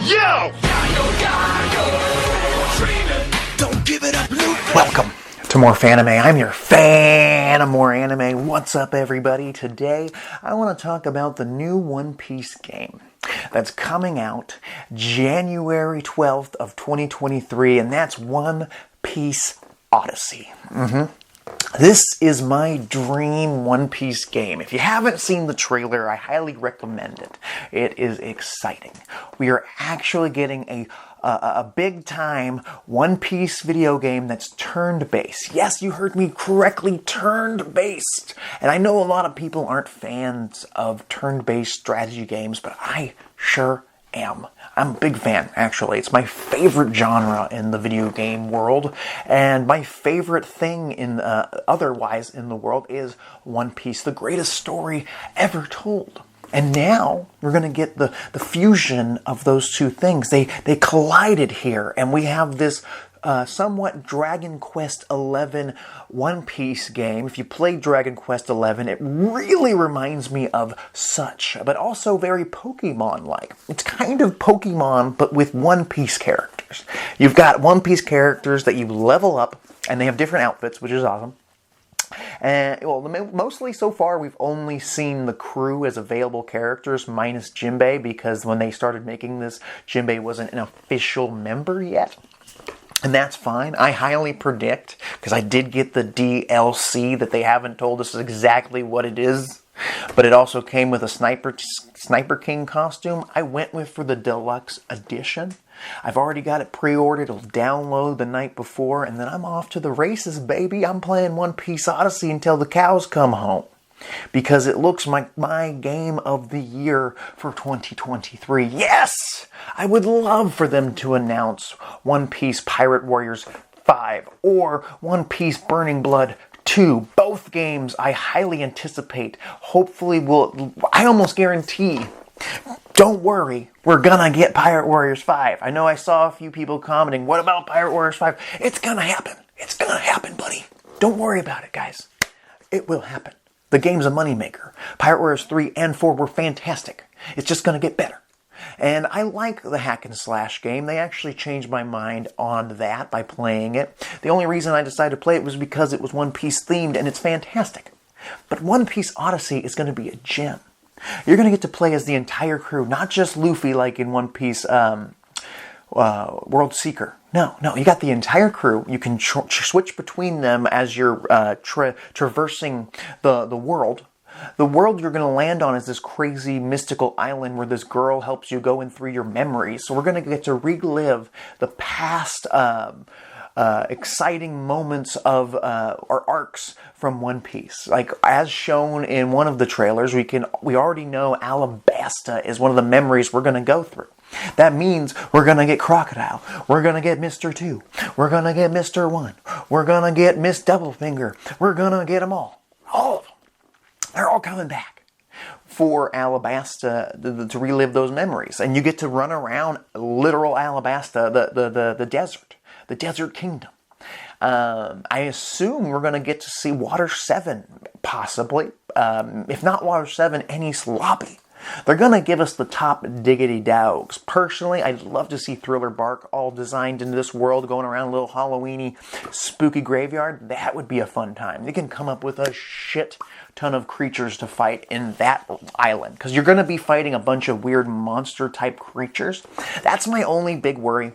Yo! Don't give it up, Luke. Welcome to More Fanime. I'm your fan of more anime. What's up, everybody? Today, I want to talk about the new One Piece game that's coming out January 12th of 2023, and that's One Piece Odyssey. This is my dream One Piece game. If you haven't seen the trailer, I highly recommend it. It is exciting. We are actually getting a big time One Piece video game that's turn-based. Yes, you heard me correctly, turn-based. And I know a lot of people aren't fans of turn-based strategy games, but I sure am. I'm a big fan, actually. It's my favorite genre in the video game world, and my favorite thing in otherwise in the world is One Piece, the greatest story ever told. And now we're going to get the fusion of those two things. They collided here, and we have this somewhat Dragon Quest XI One Piece game. If you play Dragon Quest XI, it really reminds me of such, but also very Pokemon-like. It's kind of Pokemon, but with One Piece characters. You've got One Piece characters that you level up, and they have different outfits, which is awesome. And well, mostly so far we've only seen the crew as available characters, minus Jinbei, because when they started making this, Jinbei wasn't an official member yet. And that's fine. I highly predict, because I did get the DLC that they haven't told us exactly what it is, but it also came with a Sniper King costume. I went for the deluxe edition. I've already got it pre-ordered. It'll download the night before, and then I'm off to the races, baby. I'm playing One Piece Odyssey until the cows come home, because it looks like my game of the year for 2023. Yes! I would love for them to announce One Piece Pirate Warriors 5 or One Piece Burning Blood 2. Both games I highly anticipate. Hopefully I almost guarantee, don't worry, we're gonna get Pirate Warriors 5. I know I saw a few people commenting, what about Pirate Warriors 5? It's gonna happen. It's gonna happen, buddy. Don't worry about it, guys. It will happen. The game's a moneymaker. Pirate Warriors 3 and 4 were fantastic. It's just gonna get better. And I like the hack and slash game. They actually changed my mind on that by playing it. The only reason I decided to play it was because it was One Piece themed, and it's fantastic. But One Piece Odyssey is going to be a gem. You're going to get to play as the entire crew, not just Luffy like in One Piece World Seeker. No, you got the entire crew. You can switch between them as you're traversing the world. The world you're going to land on is this crazy mystical island where this girl helps you go in through your memories. So we're going to get to relive the past exciting moments of or arcs from One Piece. Like as shown in one of the trailers, we already know Alabasta is one of the memories we're going to go through. That means we're going to get Crocodile. We're going to get Mr. 2. We're going to get Mr. 1. We're going to get Miss Doublefinger. We're going to get them all. All of them. They're all coming back for Alabasta to relive those memories. And you get to run around literal Alabasta, the desert kingdom. I assume we're going to get to see Water 7, possibly. If not Water 7, Enies Lobby. They're going to give us the top diggity dogs. Personally, I'd love to see Thriller Bark all designed into this world, going around a little Halloween-y, spooky graveyard. That would be a fun time. They can come up with a shit ton of creatures to fight in that island, because you're going to be fighting a bunch of weird monster-type creatures. That's my only big worry.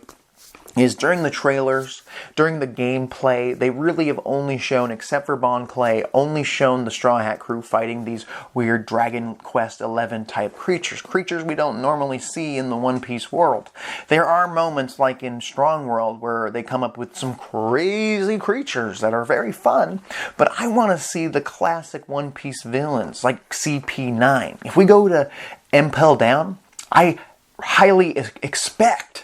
Is during the trailers, during the gameplay, they really have only shown, except for Bon Clay, only shown the Straw Hat crew fighting these weird Dragon Quest XI type creatures. Creatures we don't normally see in the One Piece world. There are moments like in Strong World where they come up with some crazy creatures that are very fun, but I want to see the classic One Piece villains like CP9. If we go to Impel Down, I highly expect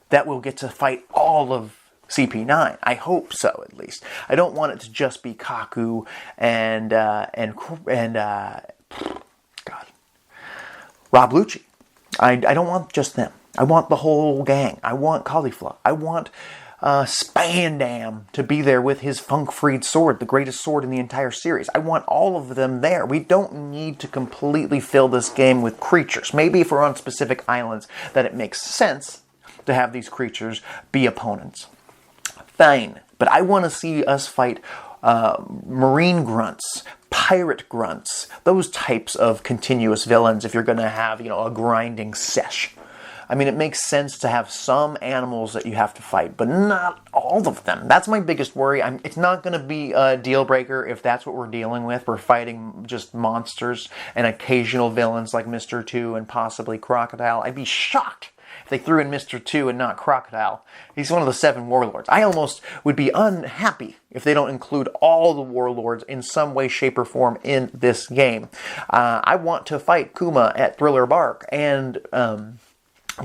that we'll get to fight all of CP9. I hope so, at least. I don't want it to just be Kaku and Rob Lucci. I don't want just them. I want the whole gang. I want Caulifla. I want Spandam to be there with his Funk-Freed sword, the greatest sword in the entire series. I want all of them there. We don't need to completely fill this game with creatures. Maybe if we're on specific islands that it makes sense to have these creatures be opponents. Fine. But I want to see us fight marine grunts, pirate grunts, those types of continuous villains if you're going to have, a grinding sesh. I mean, it makes sense to have some animals that you have to fight, but not all of them. That's my biggest worry. It's not going to be a deal breaker if that's what we're dealing with. We're fighting just monsters and occasional villains like Mr. 2 and possibly Crocodile. I'd be shocked if they threw in Mr. 2 and not Crocodile. He's one of the 7 warlords. I almost would be unhappy if they don't include all the warlords in some way, shape, or form in this game. I want to fight Kuma at Thriller Bark and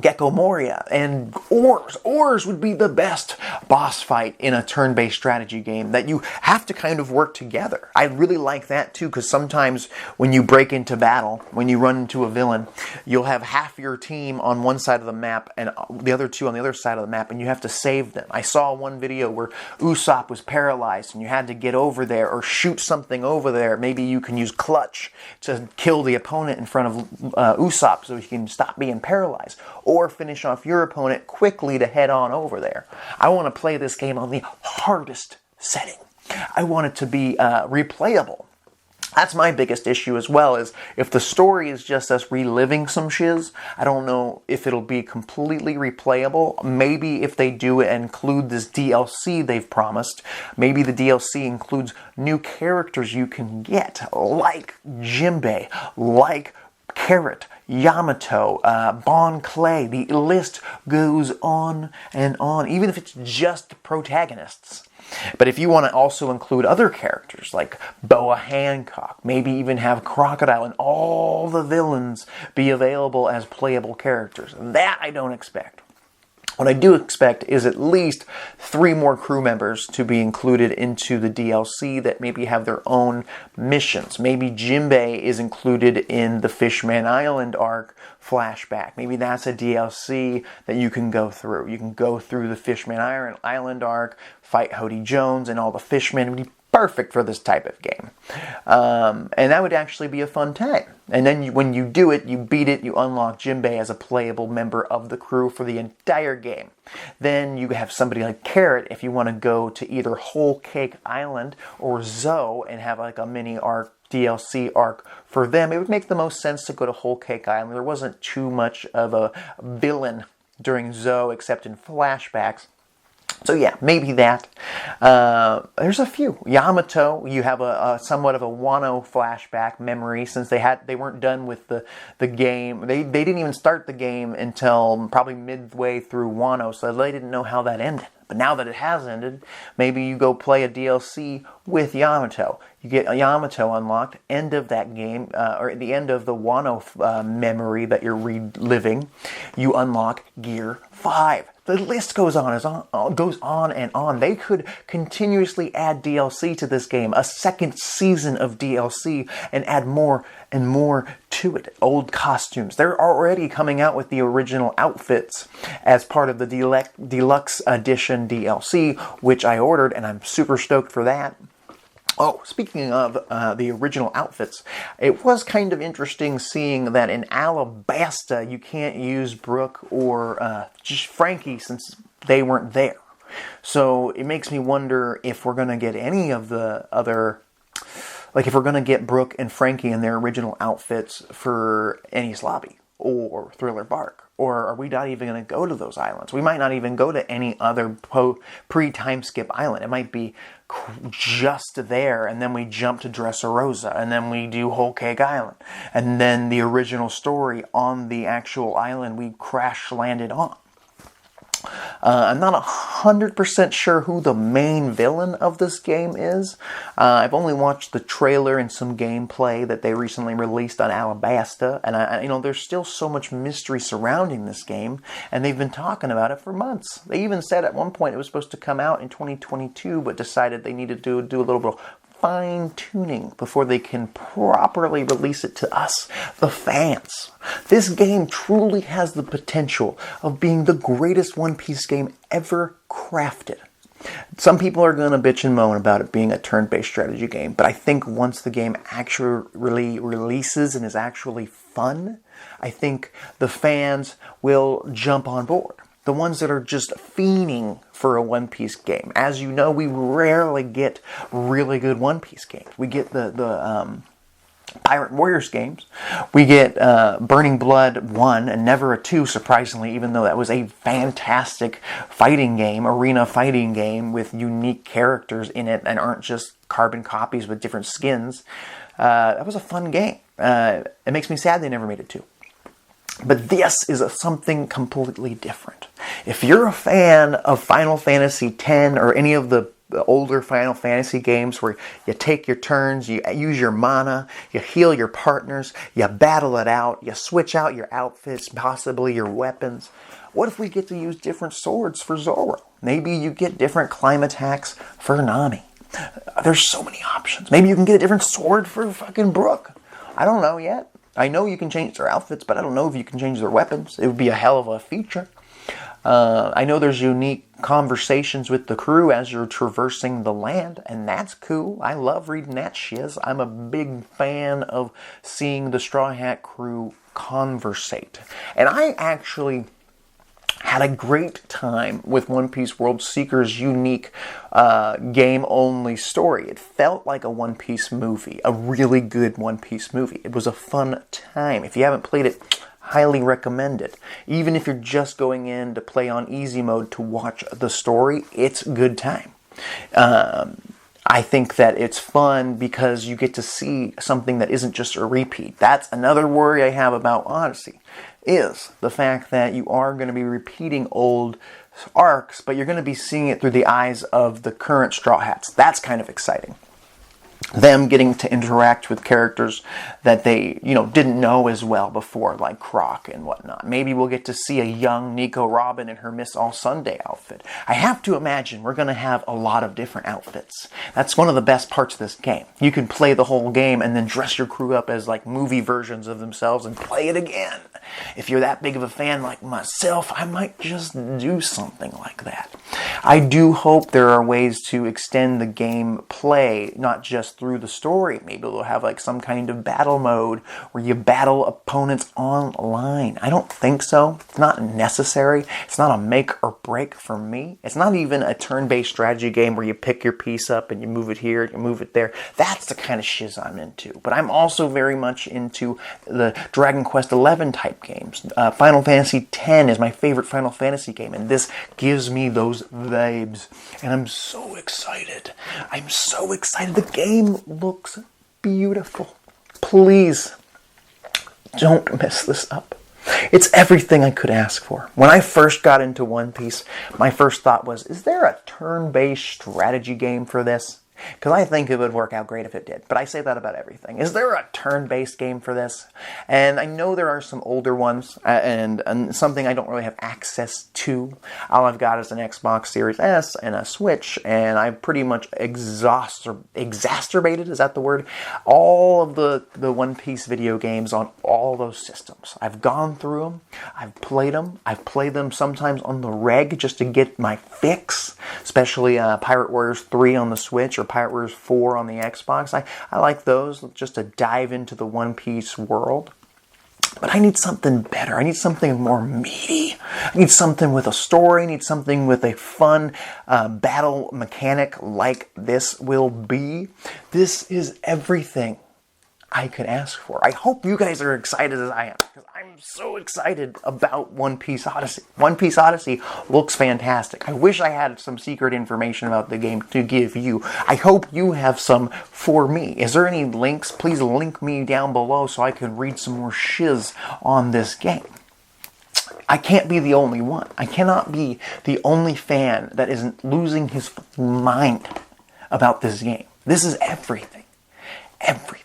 Gecko Moria and Ors. Ors would be the best boss fight in a turn-based strategy game that you have to kind of work together. I really like that too, because sometimes when you break into battle, when you run into a villain, you'll have half your team on one side of the map and the other 2 on the other side of the map, and you have to save them. I saw one video where Usopp was paralyzed and you had to get over there or shoot something over there. Maybe you can use clutch to kill the opponent in front of Usopp so he can stop being paralyzed, or finish off your opponent quickly to head on over there. I want to play this game on the hardest setting. I want it to be replayable. That's my biggest issue as well, is if the story is just us reliving some shiz, I don't know if it'll be completely replayable. Maybe if they do include this DLC they've promised, maybe the DLC includes new characters you can get, like Jinbei, like Carrot, Yamato, Bon Clay. The list goes on and on, even if it's just protagonists. But if you want to also include other characters like Boa Hancock, maybe even have Crocodile and all the villains be available as playable characters, that I don't expect. What I do expect is at least 3 more crew members to be included into the DLC that maybe have their own missions. Maybe Jinbei is included in the Fishman Island arc flashback. Maybe that's a DLC that you can go through. You can go through the Fishman Island arc, fight Hody Jones and all the fishmen. It would be perfect for this type of game. And that would actually be a fun time. And then when you do it, you beat it, you unlock Jinbei as a playable member of the crew for the entire game. Then you have somebody like Carrot if you want to go to either Whole Cake Island or Zoe and have like a mini arc, DLC arc for them. It would make the most sense to go to Whole Cake Island. There wasn't too much of a villain during Zoe except in flashbacks. So yeah, maybe that. There's a few. Yamato, you have a somewhat of a Wano flashback memory since they weren't done with the game. They didn't even start the game until probably midway through Wano, so they didn't know how that ended. But now that it has ended, maybe you go play a DLC with Yamato. You get Yamato unlocked, end of that game, or at the end of the Wano memory that you're reliving, you unlock Gear 5. The list goes on and on. They could continuously add DLC to this game, a second season of DLC, and add more and more to it. Old costumes. They're already coming out with the original outfits as part of the Deluxe Edition DLC, which I ordered, and I'm super stoked for that. Oh, speaking of the original outfits, it was kind of interesting seeing that in Alabasta you can't use Brooke or just Frankie since they weren't there. So it makes me wonder if we're going to get any of the other, like if we're going to get Brooke and Frankie in their original outfits for Enies Lobby or Thriller Bark. Or are we not even going to go to those islands? We might not even go to any other pre-time skip island. It might be just there, and then we jump to Dressrosa, and then we do Whole Cake Island. And then the original story on the actual island we crash landed on. I'm not 100% sure who the main villain of this game is. I've only watched the trailer and some gameplay that they recently released on Alabasta, and there's still so much mystery surrounding this game, and they've been talking about it for months. They even said at one point it was supposed to come out in 2022, but decided they needed to do a little bit of fine-tuning before they can properly release it to us, the fans. This game truly has the potential of being the greatest One Piece game ever crafted. Some people are going to bitch and moan about it being a turn-based strategy game, but I think once the game actually releases and is actually fun, I think the fans will jump on board. The ones that are just fiending for a One Piece game. As you know, we rarely get really good One Piece games. We get the Pirate Warriors games. We get Burning Blood 1 and never a 2, surprisingly, even though that was a fantastic fighting game, arena fighting game with unique characters in it and aren't just carbon copies with different skins. That was a fun game. It makes me sad they never made it 2. But this is something completely different. If you're a fan of Final Fantasy X or any of the older Final Fantasy games where you take your turns, you use your mana, you heal your partners, you battle it out, you switch out your outfits, possibly your weapons. What if we get to use different swords for Zoro? Maybe you get different climb attacks for Nami. There's so many options. Maybe you can get a different sword for fucking Brook. I don't know yet. I know you can change their outfits, but I don't know if you can change their weapons. It would be a hell of a feature. I know there's unique conversations with the crew as you're traversing the land, and that's cool. I love reading that shiz. I'm a big fan of seeing the Straw Hat crew conversate. And I actually had a great time with One Piece World Seeker's unique game-only story. It felt like a One Piece movie, a really good One Piece movie. It was a fun time. If you haven't played it, highly recommend it. Even if you're just going in to play on easy mode to watch the story, it's a good time. I think that it's fun because you get to see something that isn't just a repeat. That's another worry I have about Odyssey, is the fact that you are going to be repeating old arcs, but you're going to be seeing it through the eyes of the current Straw Hats. That's kind of exciting. Them getting to interact with characters that they, didn't know as well before, like Croc and whatnot. Maybe we'll get to see a young Nico Robin in her Miss All Sunday outfit. I have to imagine we're going to have a lot of different outfits. That's one of the best parts of this game. You can play the whole game and then dress your crew up as like movie versions of themselves and play it again. If you're that big of a fan like myself, I might just do something like that. I do hope there are ways to extend the game play, not just through the story. Maybe they'll have like some kind of battle mode where you battle opponents online. I don't think so. It's not necessary. It's not a make or break for me. It's not even a turn-based strategy game where you pick your piece up and you move it here, you move it there. That's the kind of shiz I'm into. But I'm also very much into the Dragon Quest XI type games. Final Fantasy X is my favorite Final Fantasy game, and this gives me those vibes. And I'm so excited. I'm so excited. The game looks beautiful. Please don't mess this up. It's everything I could ask for. When I first got into One Piece, my first thought was, is there a turn-based strategy game for this? Because I think it would work out great if it did. But I say that about everything. Is there a turn-based game for this? And I know there are some older ones, and something I don't really have access to. All I've got is an Xbox Series S and a Switch, and I've pretty much exacerbated, is that the word? All of the One Piece video games on all those systems. I've gone through them. I've played them sometimes on the reg just to get my fix, especially Pirate Warriors 3 on the Switch or Pirate Warriors 4 on the Xbox. I like those just to dive into the One Piece world. But I need something better. I need something more meaty. I need something with a story. I need something with a fun battle mechanic like this will be. This is everything I could ask for. I hope you guys are excited as I am, because I'm so excited about One Piece Odyssey. One Piece Odyssey looks fantastic. I wish I had some secret information about the game to give you. I hope you have some for me. Is there any links? Please link me down below so I can read some more shiz on this game. I can't be the only one. I cannot be the only fan that isn't losing his mind about this game. This is everything. Everything.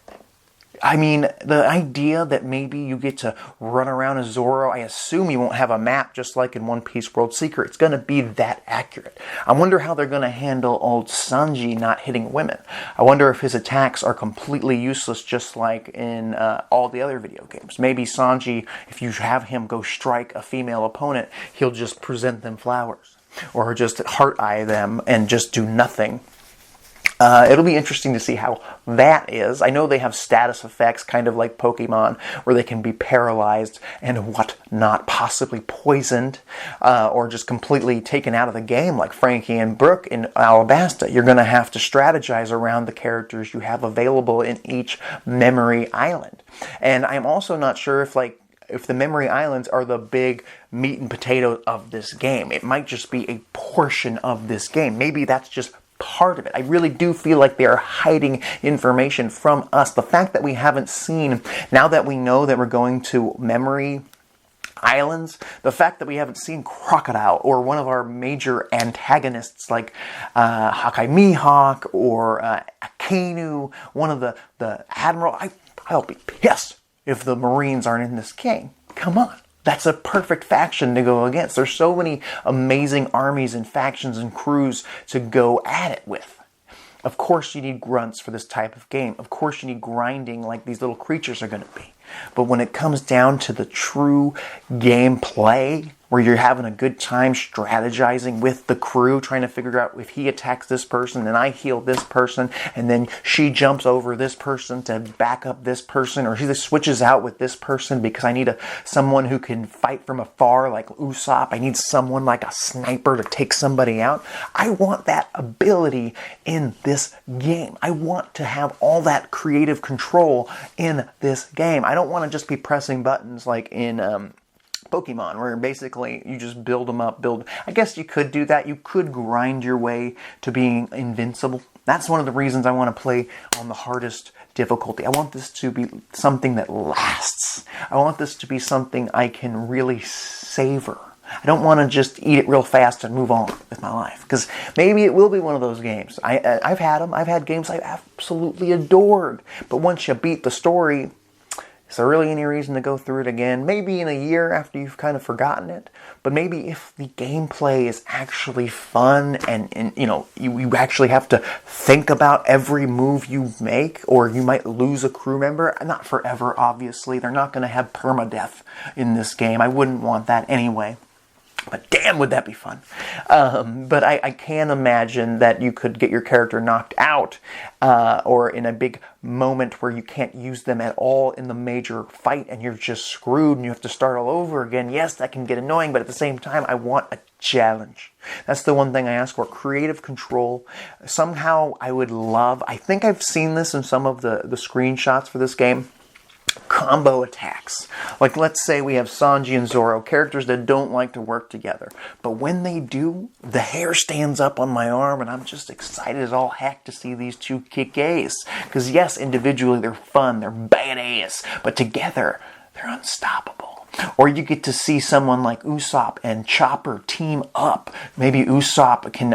I mean, the idea that maybe you get to run around as Zoro, I assume you won't have a map just like in One Piece World Secret. It's going to be that accurate. I wonder how they're going to handle old Sanji not hitting women. I wonder if his attacks are completely useless just like in all the other video games. Maybe Sanji, if you have him go strike a female opponent, he'll just present them flowers. Or just heart eye them and just do nothing. It'll be interesting to see how that is. I know they have status effects, kind of like Pokemon, where they can be paralyzed and whatnot, possibly poisoned, or just completely taken out of the game, like Frankie and Brooke in Alabasta. You're going to have to strategize around the characters you have available in each memory island. And I'm also not sure if the memory islands are the big meat and potatoes of this game. It might just be a portion of this game. Maybe that's just part of it. I really do feel like they are hiding information from us. The fact that we haven't seen, now that we know that we're going to memory islands, the fact that we haven't seen Crocodile or one of our major antagonists like Hakai Mihawk or Akainu, one of the Admiral, I'll be pissed if the Marines aren't in this game. Come on. That's a perfect faction to go against. There's so many amazing armies and factions and crews to go at it with. Of course you need grunts for this type of game. Of course you need grinding like these little creatures are going to be. But when it comes down to the true gameplay, where you're having a good time strategizing with the crew, trying to figure out if he attacks this person, then I heal this person, and then she jumps over this person to back up this person, or she switches out with this person because I need someone who can fight from afar like Usopp. I need someone like a sniper to take somebody out. I want that ability in this game. I want to have all that creative control in this game. I don't want to just be pressing buttons like in Pokemon, where basically you just build them up, I guess you could do that. You could grind your way to being invincible. That's one of the reasons I want to play on the hardest difficulty. I want this to be something that lasts. I want this to be something I can really savor. I don't want to just eat it real fast and move on with my life, because maybe it will be one of those games. I've had them. I've had games I absolutely adored, but once you beat the story, is there really any reason to go through it again? Maybe in a year after you've kind of forgotten it. But maybe if the gameplay is actually fun and you actually have to think about every move you make, or you might lose a crew member. Not forever, obviously. They're not going to have permadeath in this game. I wouldn't want that anyway. But damn, would that be fun. But I can imagine that you could get your character knocked out or in a big moment where you can't use them at all in the major fight and you're just screwed and you have to start all over again. Yes, that can get annoying, but at the same time, I want a challenge. That's the one thing I ask for, creative control. Somehow I would love, I think I've seen this in some of the screenshots for this game, combo attacks. Like, let's say we have Sanji and Zoro, characters that don't like to work together. But when they do, the hair stands up on my arm and I'm just excited as all heck to see these two kick ass. Because yes, individually they're fun, they're badass, but together they're unstoppable. Or you get to see someone like Usopp and Chopper team up. Maybe Usopp can,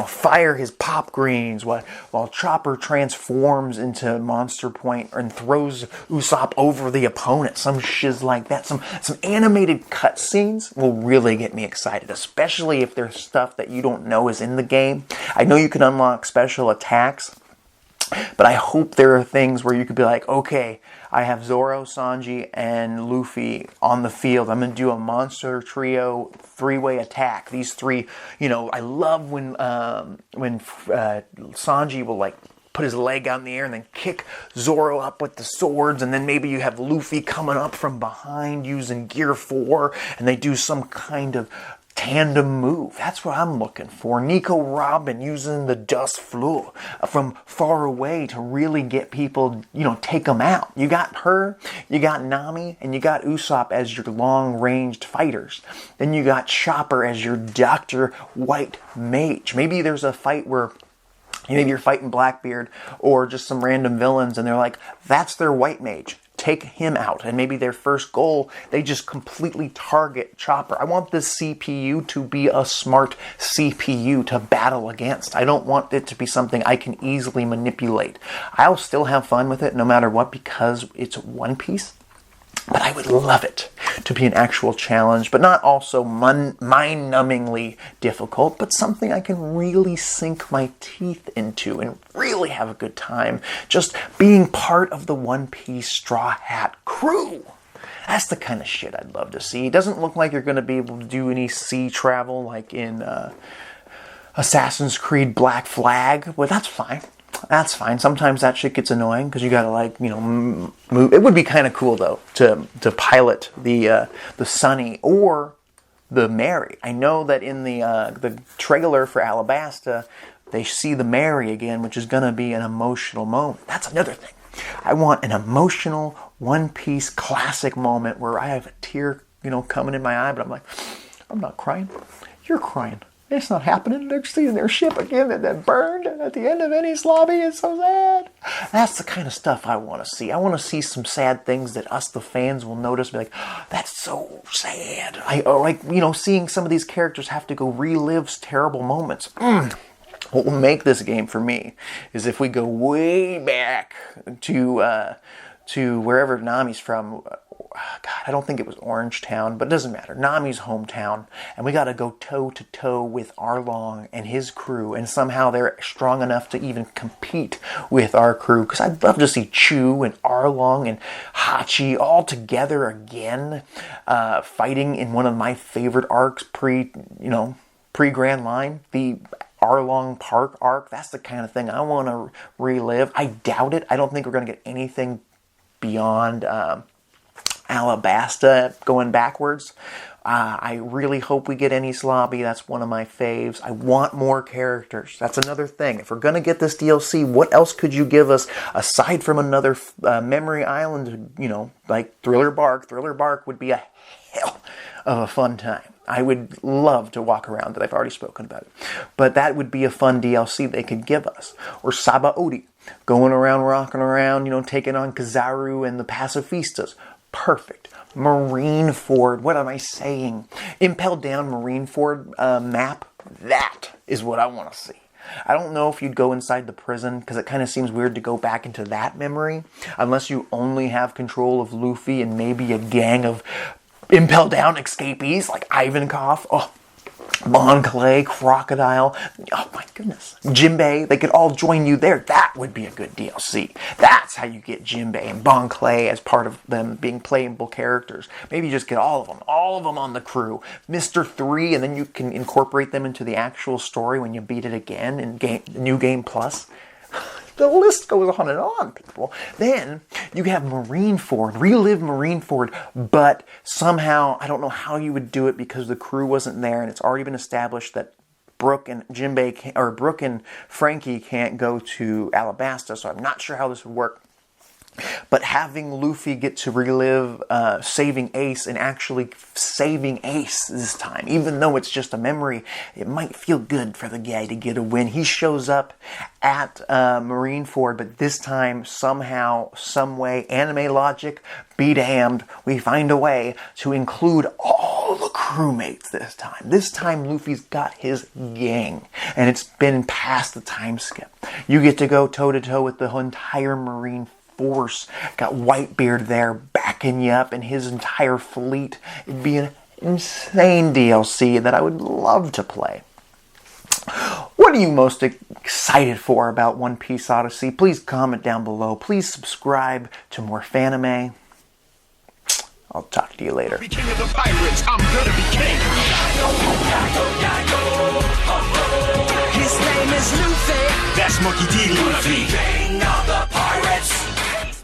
fire his pop greens while Chopper transforms into Monster Point and throws Usopp over the opponent. Some shiz like that. Some animated cutscenes will really get me excited, especially if there's stuff that you don't know is in the game. I know you can unlock special attacks, but I hope there are things where you could be like, okay, I have Zoro, Sanji, and Luffy on the field. I'm going to do a monster trio 3-way attack. These three, I love when Sanji will put his leg out in the air and then kick Zoro up with the swords, and then maybe you have Luffy coming up from behind using Gear 4, and they do some kind of tandem move. That's what I'm looking for. Nico Robin using the Dust Fleur from far away to really get people, take them out. You got her, you got Nami, and you got Usopp as your long-ranged fighters. Then you got Chopper as your Dr. White Mage. Maybe there's a fight where maybe you're fighting Blackbeard or just some random villains and they're like, that's their White Mage. take him out, and maybe their first goal, they just completely target Chopper. I want this CPU to be a smart CPU to battle against. I don't want it to be something I can easily manipulate. I'll still have fun with it no matter what because it's One Piece. But I would love it to be an actual challenge, but not also mind-numbingly difficult, but something I can really sink my teeth into and really have a good time just being part of the One Piece Straw Hat crew. That's the kind of shit I'd love to see. It doesn't look like you're going to be able to do any sea travel like in Assassin's Creed Black Flag, but that's fine. That's fine. Sometimes that shit gets annoying because you gotta, like, you know, move. It would be kind of cool though to pilot the Sunny or the Mary. I know that in the trailer for Alabasta, they see the Mary again, which is gonna be an emotional moment. That's another thing. I want an emotional One Piece classic moment where I have a tear, you know, coming in my eye, but I'm like, I'm not crying. You're crying. It's not happening. They're seeing their ship again and then burned at the end of Enies Lobby. It's so sad. That's the kind of stuff I want to see. I want to see some sad things that us, the fans, will notice. Be like, oh, that's so sad. Like, you know, seeing some of these characters have to go relive terrible moments. What will make this game for me is if we go way back to wherever Nami's from. God, I don't think it was Orangetown, but it doesn't matter. Nami's hometown, and we got to go toe-to-toe with Arlong and his crew, and somehow they're strong enough to even compete with our crew, because I'd love to see Chu and Arlong and Hachi all together again, fighting in one of my favorite arcs pre-Grand Line, the Arlong Park arc. That's the kind of thing I want to relive. I doubt it. I don't think we're going to get anything beyond Alabasta going backwards. I really hope we get Enies Lobby. That's one of my faves. I want more characters. That's another thing. If we're going to get this DLC, what else could you give us aside from another Memory Island, you know, like Thriller Bark? Thriller Bark would be a hell of a fun time. I would love to walk around it. I've already spoken about it. But that would be a fun DLC they could give us. Or Saba Odi, going around, rocking around, you know, taking on Kizaru and the Pacifistas. Perfect. Marineford. What am I saying? Impel Down Marineford map. That is what I want to see. I don't know if you'd go inside the prison, because it kind of seems weird to go back into that memory, unless you only have control of Luffy and maybe a gang of Impel Down escapees like Ivankov. Oh, Bon Clay, Crocodile, oh my goodness, Jinbei, they could all join you there. That would be a good DLC. That's how you get Jinbei and Bon Clay as part of them being playable characters. Maybe you just get all of them on the crew. Mr. 3, and then you can incorporate them into the actual story when you beat it again in New Game Plus. The list goes on and on, people. Then you have Marineford, relive Marineford, but somehow, I don't know how you would do it because the crew wasn't there, and it's already been established that Brooke and Brooke and Frankie can't go to Alabasta, so I'm not sure how this would work. But having Luffy get to relive saving Ace and actually saving Ace this time, even though it's just a memory, it might feel good for the guy to get a win. He shows up at Marineford, but this time, somehow, someway, anime logic, be damned, we find a way to include all the crewmates this time. This time, Luffy's got his gang, and it's been past the time skip. You get to go toe-to-toe with the entire Marine Force. Got Whitebeard there backing you up and his entire fleet. It'd be an insane DLC that I would love to play. What are you most excited for about One Piece Odyssey? Please comment down below. Please subscribe to more Fanime. I'll talk to you later. Be king of the pirates, I'm gonna be king. His name is Luffy. That's Monkey D. Luffy.